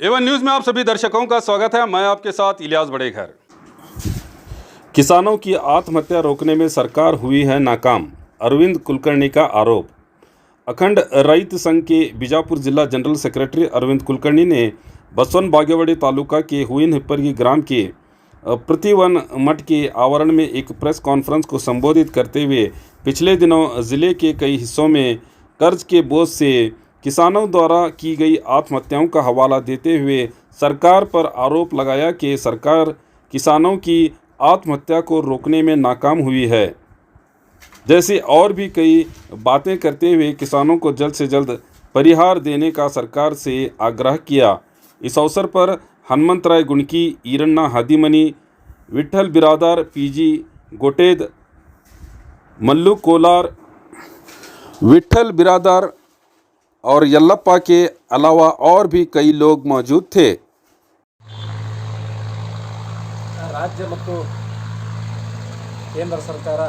Avon news में आप सभी दर्शकों का स्वागत है। मैं आपके साथ इलियास बड़ेघर। किसानों की आत्महत्या रोकने में सरकार हुई है नाकाम, अरविंद कुलकर्णी का आरोप। अखंड रैत संघ के बीजापुर जिला जनरल सेक्रेटरी अरविंद कुलकर्णी ने बसवन बागेवाड़ी तालुका के हुइन हिप्परगी ग्राम के प्रतिवन मठ के आवरण में एक प्रेस कॉन्फ्रेंस को संबोधित करते हुए पिछले दिनों जिले के कई हिस्सों में कर्ज के बोझ से किसानों द्वारा की गई आत्महत्याओं का हवाला देते हुए सरकार पर आरोप लगाया कि सरकार किसानों की आत्महत्या को रोकने में नाकाम हुई है। जैसे और भी कई बातें करते हुए किसानों को जल्द से जल्द परिहार देने का सरकार से आग्रह किया। इस अवसर पर हनुमंतराय गुणकी, ईरण्णा हादीमनी, विठल बिरादार, पीजी गोटेद, मल्लू कोलार, विठल बिरादार और यल्लप्पा के अलावा और भी कई लोग मौजूद थे। राज्य ಮತ್ತು ಕೇಂದ್ರ ಸರ್ಕಾರ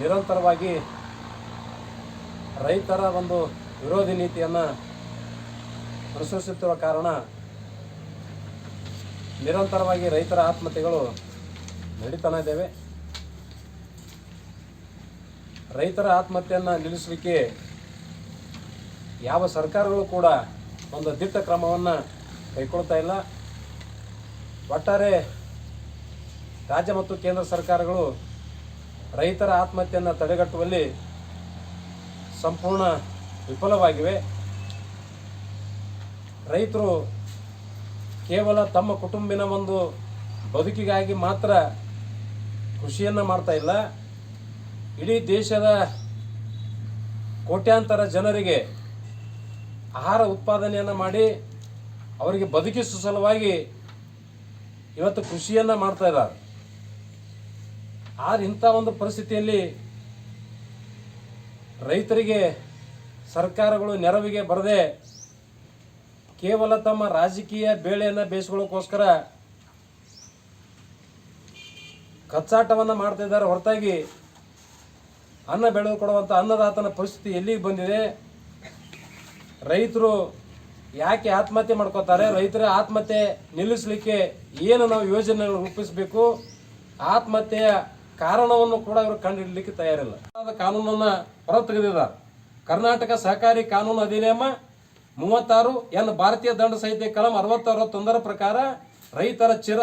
ನಿರಂತರವಾಗಿ ರೈತರ ಒಂದು ವಿರೋಧಿ ನೀತಿಯನ್ನು ಅನುಸರಿಸುತ್ತಿರುವ ಕಾರಣ ನಿರಂತರವಾಗಿ ರೈತರ ಆತ್ಮಹತ್ಯೆಗಳು ನಡೀತಾನೆ ಇದ್ದಾವೆ. ರೈತರ ಆತ್ಮಹತ್ಯೆಯನ್ನು ನಿಲ್ಲಿಸಲಿಕ್ಕೆ ಯಾವ ಸರ್ಕಾರಗಳು ಕೂಡ ಒಂದು ದಿಟ್ಟ ಕ್ರಮವನ್ನು ಕೈಗೊಳ್ತಾ ಇಲ್ಲ. ಒಟ್ಟಾರೆ ರಾಜ್ಯ ಮತ್ತು ಕೇಂದ್ರ ಸರ್ಕಾರಗಳು ರೈತರ ಆತ್ಮಹತ್ಯೆಯನ್ನು ತಡೆಗಟ್ಟುವಲ್ಲಿ ಸಂಪೂರ್ಣ ವಿಫಲವಾಗಿವೆ. ರೈತರು ಕೇವಲ ತಮ್ಮ ಕುಟುಂಬಿನ ಒಂದು ಬದುಕಿಗಾಗಿ ಮಾತ್ರ ಕೃಷಿಯನ್ನು ಮಾಡ್ತಾ ಇಲ್ಲ, ಇಡೀ ದೇಶದ ಕೋಟ್ಯಾಂತರ ಜನರಿಗೆ ಆಹಾರ ಉತ್ಪಾದನೆಯನ್ನು ಮಾಡಿ ಅವರಿಗೆ ಬದುಕಿಸುವ ಸಲುವಾಗಿ ಇವತ್ತು ಕೃಷಿಯನ್ನು ಮಾಡ್ತಾ ಇದ್ದಾರೆ. ಆದರೆ ಇಂಥ ಒಂದು ಪರಿಸ್ಥಿತಿಯಲ್ಲಿ ರೈತರಿಗೆ ಸರ್ಕಾರಗಳು ನೆರವಿಗೆ ಬರದೆ ಕೇವಲ ತಮ್ಮ ರಾಜಕೀಯ ಬೇಳೆಯನ್ನು ಬೇಯಿಸ್ಕೊಳ್ಳೋಕ್ಕೋಸ್ಕರ ಕಚ್ಚಾಟವನ್ನು ಮಾಡ್ತಾ ಇದ್ದಾರೆ ಹೊರತಾಗಿ ಅನ್ನ ಬೆಳೆದು ಕೊಡುವಂಥ ಅನ್ನದಾತನ ಪರಿಸ್ಥಿತಿ ಎಲ್ಲಿಗೆ ಬಂದಿದೆ? ರೈತರು ಯಾಕೆ ಆತ್ಮಹತ್ಯೆ ಮಾಡ್ಕೋತಾರೆ? ರೈತರ ಆತ್ಮಹತ್ಯೆ ನಿಲ್ಲಿಸಲಿಕ್ಕೆ ಏನು ನಾವು ಯೋಜನೆಗಳನ್ನು ರೂಪಿಸಬೇಕು? ಆತ್ಮಹತ್ಯೆಯ ಕಾರಣವನ್ನು ಕೂಡ ಇವರು ಕಂಡುಹಿಡಲಿಕ್ಕೆ ತಯಾರಿಲ್ಲ. ಕಾನೂನನ್ನು ಹೊರತೆಗೆದಿದ್ದಾರೆ. ಕರ್ನಾಟಕ ಸಹಕಾರಿ ಕಾನೂನು ಅಧಿನಿಯಮ 36 ಭಾರತೀಯ ದಂಡ ಸಂಹಿತೆ ಕಲಂ 60-61 ಪ್ರಕಾರ ರೈತರ ಚರ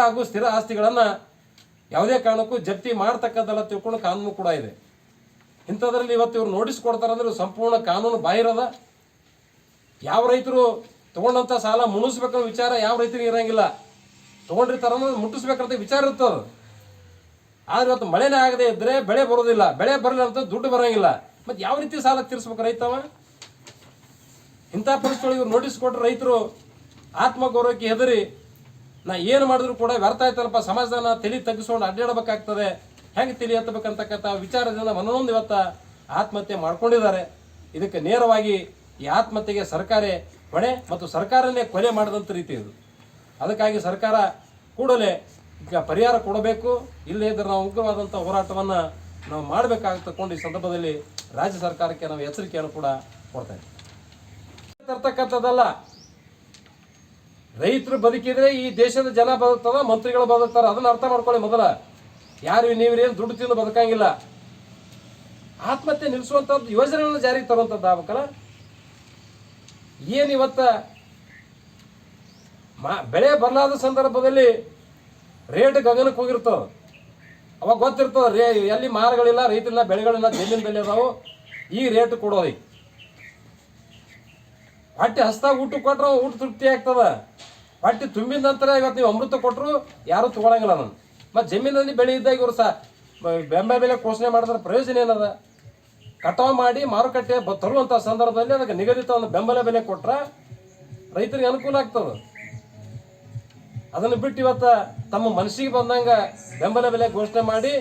ಹಾಗೂ ಸ್ಥಿರ ಆಸ್ತಿಗಳನ್ನು ಯಾವುದೇ ಕಾರಣಕ್ಕೂ ಜಪ್ತಿ ಮಾಡ್ತಕ್ಕದ್ದಲ್ಲ ತಿಳ್ಕೊಂಡು ಕಾನೂನು ಕೂಡ ಇದೆ. ಇಂಥದ್ರಲ್ಲಿ ಇವತ್ತು ಇವ್ರು ನೋಟಿಸ್ ಕೊಡ್ತಾರಂದ್ರೆ ಸಂಪೂರ್ಣ ಕಾನೂನು ಬಾಹಿರದ. ಯಾವ ರೈತರು ತೊಗೊಂಡಂಥ ಸಾಲ ಮುಣಿಸ್ಬೇಕನ್ನೋ ವಿಚಾರ ಯಾವ ರೈತರಿಗೆ ಇರೋಂಗಿಲ್ಲ. ತೊಗೊಂಡಿರ್ತಾರ ಮುಟ್ಟಿಸ್ಬೇಕಂತ ವಿಚಾರ ಇರ್ತದೆ. ಆದರೆ ಇವತ್ತು ಮಳೆನೇ ಆಗದೆ ಇದ್ದರೆ ಬೆಳೆ ಬರೋದಿಲ್ಲ, ಬೆಳೆ ಬರಲಿಲ್ಲ ಅಂತ ದುಡ್ಡು ಬರೋಂಗಿಲ್ಲ. ಮತ್ತು ಯಾವ ರೀತಿ ಸಾಲ ತೀರಿಸ್ಬೇಕು ರೈತವ? ಇಂಥ ಪರಿಸ್ಥಿತಿ ಇವ್ರು ನೋಟಿಸ್ ಕೊಟ್ಟರೆ ರೈತರು ಆತ್ಮಗೌರವಕ್ಕೆ ಹೆದರಿ ನಾ ಏನು ಮಾಡಿದ್ರು ಕೂಡ ವ್ಯರ್ಥ ಆಯ್ತಲ್ಲಪ್ಪ, ಸಮಾಜದನ್ನ ತಲೆ ತಗ್ಗಿಸ್ಕೊಂಡು ಅಡ್ಡಾಡಬೇಕಾಗ್ತದೆ, ಹೆಂಗೆ ತಲೆ ಎತ್ತಬೇಕಂತಕ್ಕಂಥ ವಿಚಾರದಿಂದ ಮನನೊಂದು ಇವತ್ತು ಆತ್ಮಹತ್ಯೆ ಮಾಡ್ಕೊಂಡಿದ್ದಾರೆ. ಇದಕ್ಕೆ ನೇರವಾಗಿ ಈ ಆತ್ಮಹತ್ಯೆಗೆ ಸರ್ಕಾರೇ ಹೊಣೆ ಮತ್ತು ಸರ್ಕಾರನೇ ಕೊಲೆ ಮಾಡಿದಂಥ ರೀತಿ ಇದು. ಅದಕ್ಕಾಗಿ ಸರ್ಕಾರ ಕೂಡಲೇ ಈಗ ಪರಿಹಾರ ಕೊಡಬೇಕು. ಇಲ್ಲದೇ ಇದ್ದರೆ ನಾವು ಉಗ್ರವಾದಂಥ ಹೋರಾಟವನ್ನು ನಾವು ಮಾಡಬೇಕಾಗ್ತಕೊಂಡು ಈ ಸಂದರ್ಭದಲ್ಲಿ ರಾಜ್ಯ ಸರ್ಕಾರಕ್ಕೆ ನಾವು ಎಚ್ಚರಿಕೆಯನ್ನು ಕೂಡ ಕೊಡ್ತಾ ಇದ್ದೀವಿ. ತರ್ತಕ್ಕಂಥದ್ದಲ್ಲ. ರೈತರು ಬದುಕಿದ್ರೆ ಈ ದೇಶದ ಜನ ಬದುಕ್ತದ, ಮಂತ್ರಿಗಳು ಬದುಕ್ತಾರೆ. ಅದನ್ನ ಅರ್ಥ ಮಾಡ್ಕೊಳ್ಳಿ ಮೊದಲ. ಯಾರು ನೀವೇನು ದುಡ್ಡು ತಿಂದು ಬದುಕಂಗಿಲ್ಲ. ಆತ್ಮಹತ್ಯೆ ನಿಲ್ಲಿಸುವಂಥದ್ದು ಯೋಜನೆಗಳನ್ನು ಜಾರಿಗೆ ತರುವಂಥದ್ದು ಆಗ್ಬೇಕಲ್ಲ. ಏನು ಇವತ್ತ ಬೆಳೆ ಬರಲಾದ ಸಂದರ್ಭದಲ್ಲಿ ರೇಟ್ ಗಗನಕ್ಕೆ ಹೋಗಿರ್ತದೆ. ಅವಾಗ ಗೊತ್ತಿರ್ತದೆ ಎಲ್ಲಿ ಮಾರುಗಳಿಲ್ಲ, ರೈತರಿಲ್ಲ, ಬೆಳೆಗಳಿಲ್ಲ, ಜಮೀನು ಬೆಲೆ ಅದಾವು, ಈ ರೇಟ್ ಕೊಡೋದು. ಹೊಟ್ಟೆ ಹಸ್ತಾಗ ಊಟ ಕೊಟ್ರೆ ಊಟ ತೃಪ್ತಿ ಆಗ್ತದ. ಹೊಟ್ಟೆ ತುಂಬಿದ ನಂತರ ಇವತ್ತು ನೀವು ಅಮೃತ ಕೊಟ್ಟರು ಯಾರೂ ತೊಗೊಳಂಗಿಲ್ಲ. ನಾನು ಮತ್ತು ಜಮೀನಲ್ಲಿ ಬೆಳೆ ಇದ್ದಾಗ ಇವರು ಬೆಂಬಲ ಬೆಲೆ ಘೋಷಣೆ ಮಾಡಿದ್ರೆ ಪ್ರಯೋಜನ ಏನದ? ಕಟಾವು ಮಾಡಿ ಮಾರುಕಟ್ಟೆ ತರುವಂಥ ಸಂದರ್ಭದಲ್ಲಿ ಅದಕ್ಕೆ ನಿಗದಿತ ಒಂದು ಬೆಂಬಲ ಬೆಲೆ ಕೊಟ್ರೆ ರೈತರಿಗೆ ಅನುಕೂಲ ಆಗ್ತದೆ. ಅದನ್ನು ಬಿಟ್ಟು ಇವತ್ತು ತಮ್ಮ ಮನಸ್ಸಿಗೆ ಬಂದಂಗೆ ಬೆಂಬಲ ಬೆಲೆ ಘೋಷಣೆ ಮಾಡಿ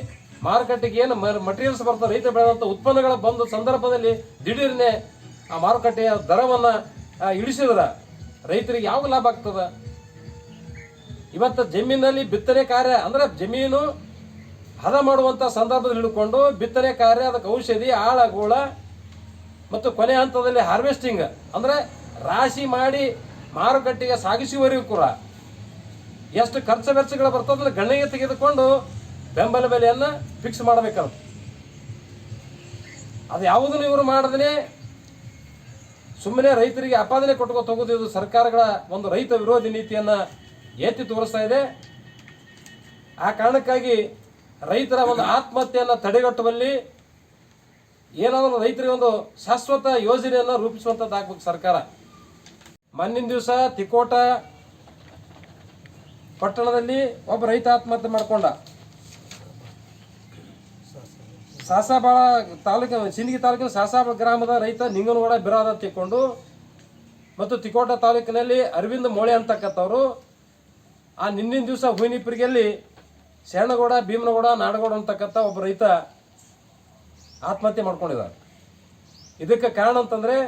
ಮಾರುಕಟ್ಟೆಗೆ ಏನು ಮಟೀರಿಯಲ್ಸ್ ಬರ್ತದೆ, ರೈತ ಬೆಳೆದಂಥ ಉತ್ಪನ್ನಗಳ ಬಂದ ಸಂದರ್ಭದಲ್ಲಿ ದಿಢೀರ್ನೆ ಆ ಮಾರುಕಟ್ಟೆಯ ದರವನ್ನು ಇಳಿಸಿದ್ರೆ ರೈತರಿಗೆ ಯಾವ ಲಾಭ ಆಗ್ತದೆ? ಇವತ್ತು ಜಮೀನಲ್ಲಿ ಬಿತ್ತನೆ ಕಾರ್ಯ ಅಂದ್ರೆ ಜಮೀನು ಹದ ಮಾಡುವಂಥ ಸಂದರ್ಭದಲ್ಲಿ ಹಿಡ್ಕೊಂಡು ಬಿತ್ತನೆ ಕಾರ್ಯ, ಅದಕ್ಕೆ ಔಷಧಿ, ಆಳ ಗೋಳ ಮತ್ತು ಕೊನೆ ಹಂತದಲ್ಲಿ ಹಾರ್ವೆಸ್ಟಿಂಗ್ ಅಂದರೆ ರಾಶಿ ಮಾಡಿ ಮಾರುಕಟ್ಟೆಗೆ ಸಾಗಿಸುವವರೆಗೂ ಕೂಡ ಎಷ್ಟು ಖರ್ಚು ವೆಚ್ಚಗಳು ಬರ್ತದನ್ನ ಗಣನೆಗೆ ತೆಗೆದುಕೊಂಡು ಬೆಂಬಲ ಬೆಲೆಯನ್ನು ಫಿಕ್ಸ್ ಮಾಡಬೇಕಂತ. ಅದು ಯಾವುದನ್ನು ಇವರು ಮಾಡದೇ ಸುಮ್ಮನೆ ರೈತರಿಗೆ ಅಪಾದನೆ ಕೊಟ್ಕೊತ ಹೋಗೋದು ಇದು ಸರ್ಕಾರಗಳ ಒಂದು ರೈತ ವಿರೋಧಿ ನೀತಿಯನ್ನು ಎತ್ತಿ ತೋರಿಸ್ತಾ ಇದೆ. ಆ ಕಾರಣಕ್ಕಾಗಿ ರೈತರ ಒಂದು ಆತ್ಮಹತ್ಯೆಯನ್ನು ತಡೆಗಟ್ಟುವಲ್ಲಿ ಏನಾದರೂ ರೈತರಿಗೆ ಒಂದು ಶಾಶ್ವತ ಯೋಜನೆಯನ್ನು ರೂಪಿಸುವಂಥದ್ದಾಗಬೇಕು ಸರ್ಕಾರ. ಮೊನ್ನಿನ ದಿವಸ ತಿಕೋಟ ಪಟ್ಟಣದಲ್ಲಿ ಒಬ್ಬ ರೈತ ಆತ್ಮಹತ್ಯೆ ಮಾಡಿಕೊಂಡ. ಸಾಸಾಬಾಳ ತಾಲೂಕಿನ ಸಿಂದಗಿ ತಾಲೂಕಿನ ಸಾಸಾಬಾಳ ಗ್ರಾಮದ ರೈತ ನಿಂಗನಗೌಡ ಬಿರಾದ ತಿಕ್ಕೊಂಡು ಮತ್ತು ತಿಕೋಟ ತಾಲೂಕಿನಲ್ಲಿ ಅರವಿಂದ್ ಮೋಳೆ ಅಂತಕ್ಕಂಥವ್ರು ಆ ನಿನ್ನಿನ ದಿವಸ ಹುಯಿನಿಪ್ರಿಗೆಯಲ್ಲಿ ಶರಣಗೌಡ ಭೀಮನಗೌಡ ನಾಡಗೌಡ ಅಂತಕ್ಕಂಥ ಒಬ್ಬ ರೈತ ಆತ್ಮಹತ್ಯೆ ಮಾಡ್ಕೊಂಡಿದ್ದಾರೆ. ಇದಕ್ಕೆ ಕಾರಣ ಅಂತಂದರೆ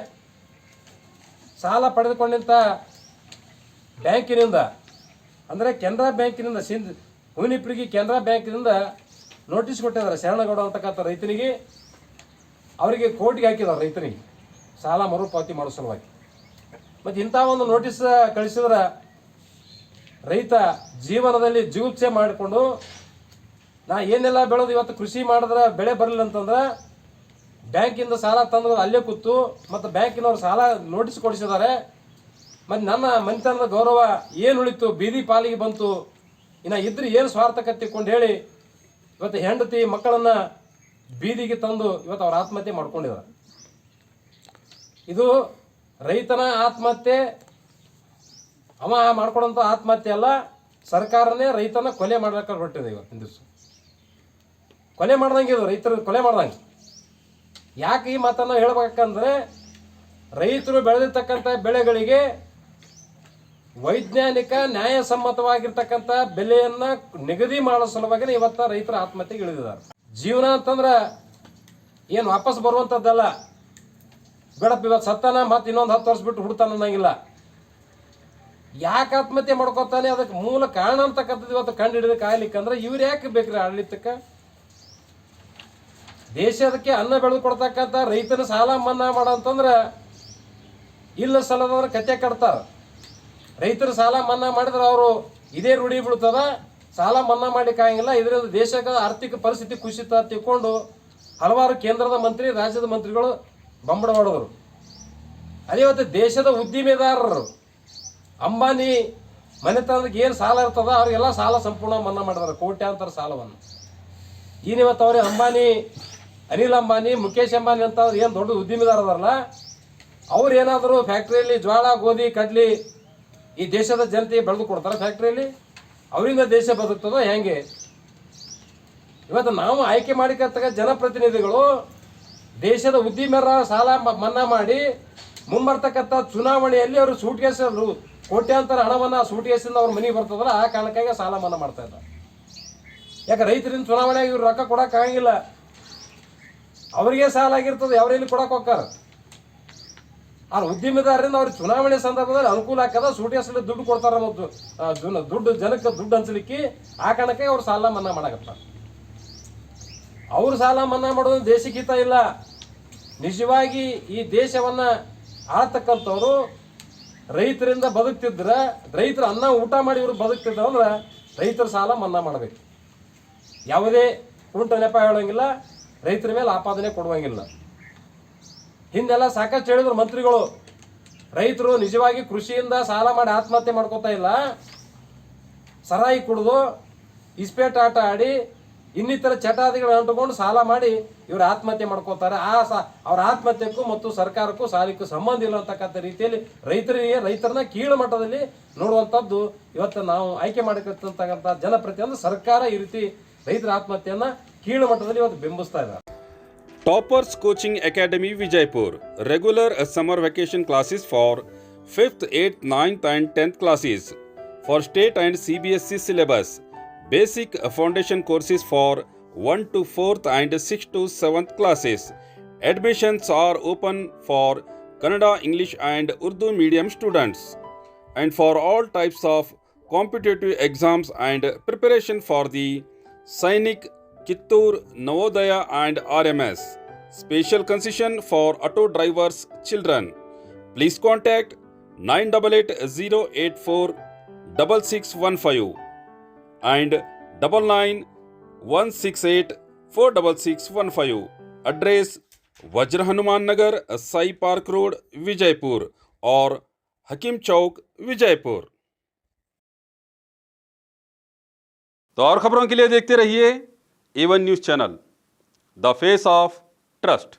ಸಾಲ ಪಡೆದುಕೊಂಡಂಥ ಬ್ಯಾಂಕಿನಿಂದ ಅಂದರೆ ಕೆನರಾ ಬ್ಯಾಂಕಿನಿಂದ ಹುಯಿನಿಪ್ರಿಗೆ ಕೆನರಾ ಬ್ಯಾಂಕಿನಿಂದ ನೋಟಿಸ್ ಕೊಟ್ಟಿದ್ದಾರೆ ಶರಣಗೌಡ ಅಂತಕ್ಕಂಥ ರೈತನಿಗೆ. ಅವರಿಗೆ ಕೋರ್ಟ್ಗೆ ಹಾಕಿದ್ದಾರೆ ರೈತನಿಗೆ ಸಾಲ ಮರುಪಾವತಿ ಮಾಡೋ ಸಲುವಾಗಿ. ಮತ್ತು ಇಂಥ ಒಂದು ನೋಟಿಸ್ ಕಳಿಸಿದ್ರೆ ರೈತ ಜೀವನದಲ್ಲಿ ಜೀವಚ್ಛೆ ಮಾಡಿಕೊಂಡು ನಾ ಏನೆಲ್ಲ ಬೆಳೆದು ಇವತ್ತು ಕೃಷಿ ಮಾಡಿದ್ರೆ ಬೆಳೆ ಬರಲಿಲ್ಲ ಅಂತಂದ್ರೆ ಬ್ಯಾಂಕಿಂದ ಸಾಲ ತಂದು ಅಲ್ಲೇ ಕೂತು ಮತ್ತು ಬ್ಯಾಂಕಿನವ್ರು ಸಾಲ ನೋಟಿಸ್ ಕೊಡಿಸಿದ್ದಾರೆ. ಮತ್ತು ನನ್ನ ಮನೆತನದ ಗೌರವ ಏನು ಉಳಿತು, ಬೀದಿ ಪಾಲಿಗೆ ಬಂತು, ಇನ್ನು ಇದ್ರೆ ಏನು ಸ್ವಾರ್ಥಕ ತಿಕ್ಕೊಂಡು ಹೇಳಿ ಇವತ್ತು ಹೆಂಡತಿ ಮಕ್ಕಳನ್ನು ಬೀದಿಗೆ ತಂದು ಇವತ್ತು ಅವ್ರ ಆತ್ಮಹತ್ಯೆ ಮಾಡ್ಕೊಂಡಿದ್ದಾರೆ. ಇದು ರೈತನ ಆತ್ಮಹತ್ಯೆ, ಅವ ಮಾಡ್ಕೊಡೋಂಥ ಆತ್ಮಹತ್ಯೆ ಅಲ್ಲ, ಸರ್ಕಾರನೇ ರೈತನ ಕೊಲೆ ಮಾಡ್ಲಿಕ್ಕೆ ಹೊರಟಿದೆ. ಇವತ್ತಿನ ದಿವಸ ಕೊಲೆ ಮಾಡ್ದಂಗೆ ಇದು, ರೈತರು ಕೊಲೆ ಮಾಡ್ದಂಗೆ. ಯಾಕೆ ಈ ಮಾತನ್ನು ಹೇಳ್ಬೇಕಂದ್ರೆ ರೈತರು ಬೆಳೆದಿರ್ತಕ್ಕಂಥ ಬೆಳೆಗಳಿಗೆ ವೈಜ್ಞಾನಿಕ ನ್ಯಾಯಸಮ್ಮತವಾಗಿರ್ತಕ್ಕಂಥ ಬೆಲೆಯನ್ನು ನಿಗದಿ ಮಾಡೋ ಸಲುವಾಗಿ ಇವತ್ತು ರೈತರ ಆತ್ಮಹತ್ಯೆಗೆ ಇಳಿದಿದ್ದಾರೆ. ಜೀವನ ಅಂತಂದ್ರೆ ಏನು ವಾಪಸ್ ಬರುವಂಥದ್ದಲ್ಲ. ಬೇಡಪ್ಪ ಇವತ್ತು ಸತ್ತಾನ ಮತ್ತು ಇನ್ನೊಂದು 10 ವರ್ಷ ಬಿಟ್ಟು ಹುಡ್ತಾನ ಅನ್ನಂಗಿಲ್ಲ. ಯಾಕೆ ಆತ್ಮಹತ್ಯೆ ಮಾಡ್ಕೊತಾನೆ ಅದಕ್ಕೆ ಮೂಲ ಕಾರಣ ಅಂತಕ್ಕಂಥದ್ದು ಇವತ್ತು ಕಂಡು ಹಿಡಿದಕ್ಕೆ ಆಗ್ಲಿಕ್ಕಂದ್ರೆ ಇವ್ರು ಯಾಕೆ ಬೇಕ್ರಿ ಆಡಳಿತಕ್ಕೆ? ದೇಶದಕ್ಕೆ ಅನ್ನ ಬೆಳೆದು ಕೊಡ್ತಕ್ಕಂಥ ರೈತನ ಸಾಲ ಮನ್ನಾ ಮಾಡಂತಂದ್ರೆ ಇಲ್ಲ ಸಲದವ್ರ ಕತೆ ಕಟ್ತಾರೆ. ರೈತರು ಸಾಲ ಮನ್ನಾ ಮಾಡಿದ್ರೆ ಅವರು ಇದೇ ರೂಢಿ ಬೀಳ್ತದ, ಸಾಲ ಮನ್ನಾ ಮಾಡಿಕ್ಕಾಗಿಲ್ಲ. ಇದರಿಂದ ದೇಶದ ಆರ್ಥಿಕ ಪರಿಸ್ಥಿತಿ ಕುಸಿತ ತಿಳ್ಕೊಂಡು ಹಲವಾರು ಕೇಂದ್ರದ ಮಂತ್ರಿ, ರಾಜ್ಯದ ಮಂತ್ರಿಗಳು ಬಂಬಡ ಮಾಡಿದ್ರು. ಅದೇ ಇವತ್ತು ದೇಶದ ಉದ್ದಿಮೆದಾರರು ಅಂಬಾನಿ ಮನೆತನಕ್ಕೆ ಏನು ಸಾಲ ಇರ್ತದ ಅವರಿಗೆಲ್ಲ ಸಾಲ ಸಂಪೂರ್ಣ ಮನ್ನಾ ಮಾಡಿದಾರೆ, ಕೋಟ್ಯಾಂತರ ಸಾಲವನ್ನು. ಇವತ್ತು ಅವ್ರಿಗೆ ಅಂಬಾನಿ, ಅನಿಲ್ ಅಂಬಾನಿ, ಮುಖೇಶ್ ಅಂಬಾನಿ ಅಂತ ಏನು ದೊಡ್ಡ ಉದ್ದಿಮೆದಾರ ಅದಾರಲ್ಲ, ಅವ್ರು ಏನಾದರೂ ಫ್ಯಾಕ್ಟ್ರಿಯಲ್ಲಿ ಜ್ವಾಳ, ಗೋಧಿ, ಕಡ್ಲಿ ಈ ದೇಶದ ಜನತೆ ಬೆಳೆದು ಕೊಡ್ತಾರೆ ಫ್ಯಾಕ್ಟ್ರಿಯಲ್ಲಿ, ಅವರಿಂದ ದೇಶ ಬದುಕ್ತದೋ ಹೆಂಗೆ? ಇವತ್ತು ನಾವು ಆಯ್ಕೆ ಮಾಡಿರ್ತಕ್ಕ ಜನಪ್ರತಿನಿಧಿಗಳು ದೇಶದ ಉದ್ದಿಮೆರ ಸಾಲ ಮನ್ನಾ ಮಾಡಿ ಮುಂಬರ್ತಕ್ಕಂಥ ಚುನಾವಣೆಯಲ್ಲಿ ಅವರು ಸೂಟ್ಕೇಸ್ ಕೋಟ್ಯಾಂತರ ಹಣವನ್ನು ಸೂಟ್ಕೇಸಿಂದ ಅವ್ರ ಮನೆಗೆ ಬರ್ತದಲ್ಲ, ಆ ಕಾರಣಕ್ಕಾಗಿ ಸಾಲ ಮನ್ನಾ ಮಾಡ್ತಾ ಇದ್ದಾರೆ. ಯಾಕೆ ರೈತರಿಂದ ಚುನಾವಣೆಗೆ ಇವ್ರು ರೊಕ್ಕ ಕೊಡೋಕ್ಕಾಗಿಲ್ಲ, ಅವರಿಗೆ ಸಾಲ ಆಗಿರ್ತದೆ, ಅವರೆಲ್ಲಿ ಕೊಡಕ್ಕೆ ಹೋಗ್ತಾರೆ. ಆ ಉದ್ಯಮಿದಾರರಿಂದ ಅವ್ರಿಗೆ ಚುನಾವಣೆ ಸಂದರ್ಭದಲ್ಲಿ ಅನುಕೂಲ ಆಗ್ತದ, ಸೂಟ್ಕೇಸಲ್ಲಿ ದುಡ್ಡು ಕೊಡ್ತಾರೆ, ಮತ್ತು ದುಡ್ಡು ಜನಕ್ಕೆ ದುಡ್ಡು ಹಂಚಲಿಕ್ಕೆ. ಆ ಕಾರಣಕ್ಕೆ ಅವ್ರು ಸಾಲ ಮನ್ನಾ ಮಾಡಕತ್ತಾರೆ. ಅವರು ಸಾಲ ಮನ್ನಾ ಮಾಡೋದು ದೇಶಕ್ಕೆ ಹಿತ ಇಲ್ಲ. ನಿಜವಾಗಿ ಈ ದೇಶವನ್ನು ಆಳ್ತಕ್ಕಂಥವ್ರು ರೈತರಿಂದ ಬದುಕ್ತಿದ್ರೆ, ರೈತರ ಅನ್ನ ಊಟ ಮಾಡಿ ಇವರು ಬದುಕ್ತಿದ್ರು ಅಂದ್ರೆ ರೈತರ ಸಾಲ ಮನ್ನಾ ಮಾಡಬೇಕು. ಯಾವುದೇ ಉಂಟು ನೆಪ ಹೇಳೋಂಗಿಲ್ಲ, ರೈತರ ಮೇಲೆ ಆಪಾದನೆ ಕೊಡುವಂಗಿಲ್ಲ. ಹಿಂದೆಲ್ಲ ಸಾಕಷ್ಟು ಹೇಳಿದ್ರು ಮಂತ್ರಿಗಳು, ರೈತರು ನಿಜವಾಗಿ ಕೃಷಿಯಿಂದ ಸಾಲ ಮಾಡಿ ಆತ್ಮಹತ್ಯೆ ಮಾಡ್ಕೋತಾ ಇಲ್ಲ, ಸರಾಯಿ ಕುಡಿದು ಇಸ್ಪೇಟ್ ಆಟ ಆಡಿ ಇನ್ನಿತರ ಚಟಾದಿಗಳು ಅಂಟುಕೊಂಡು ಸಾಲ ಮಾಡಿ ಇವರು ಆತ್ಮಹತ್ಯೆ ಮಾಡ್ಕೋತಾರೆ. ಅವ್ರ ಆತ್ಮಹತ್ಯೆಗೂ ಮತ್ತು ಸರ್ಕಾರಕ್ಕೂ ಸಾಲಕ್ಕೂ ಸಂಬಂಧ ಇಲ್ಲ ಅಂತಕ್ಕಂಥ ರೀತಿಯಲ್ಲಿ ರೈತರನ್ನ ಕೀಳು ಮಟ್ಟದಲ್ಲಿ ನೋಡುವಂಥದ್ದು ಇವತ್ತು ನಾವು ಆಯ್ಕೆ ಮಾಡಿರ್ತಕ್ಕಂಥ ಜನಪ್ರತಿನಿಧಿ ಸರ್ಕಾರ ಈ ರೀತಿ ರೈತರ ಆತ್ಮಹತ್ಯೆಯನ್ನು ಕೀಳು ಮಟ್ಟದಲ್ಲಿ ಇವತ್ತು ಬಿಂಬಿಸ್ತಾ ಇದ್ದಾರೆ. Toppers Coaching Academy Vijaypur. Regular summer vacation classes for 5th, 8th, 9th and 10th classes. For state and CBSE syllabus. Basic foundation courses for 1 to 4th and 6 to 7th classes. Admissions are open for Kannada, English and Urdu medium students. And for all types of competitive exams and preparation for the Sainik, Kittur, Navodaya and RMS. Special concession for auto drivers' children. Please contact 9880846615 and 9916846615. Address Vajra Hanuman Nagar, Sai Park Road, Vijaypur और हकीम चौक, विजयपुर। तो और खबरों के लिए देखते रहिए A1 news channel, the face of trust.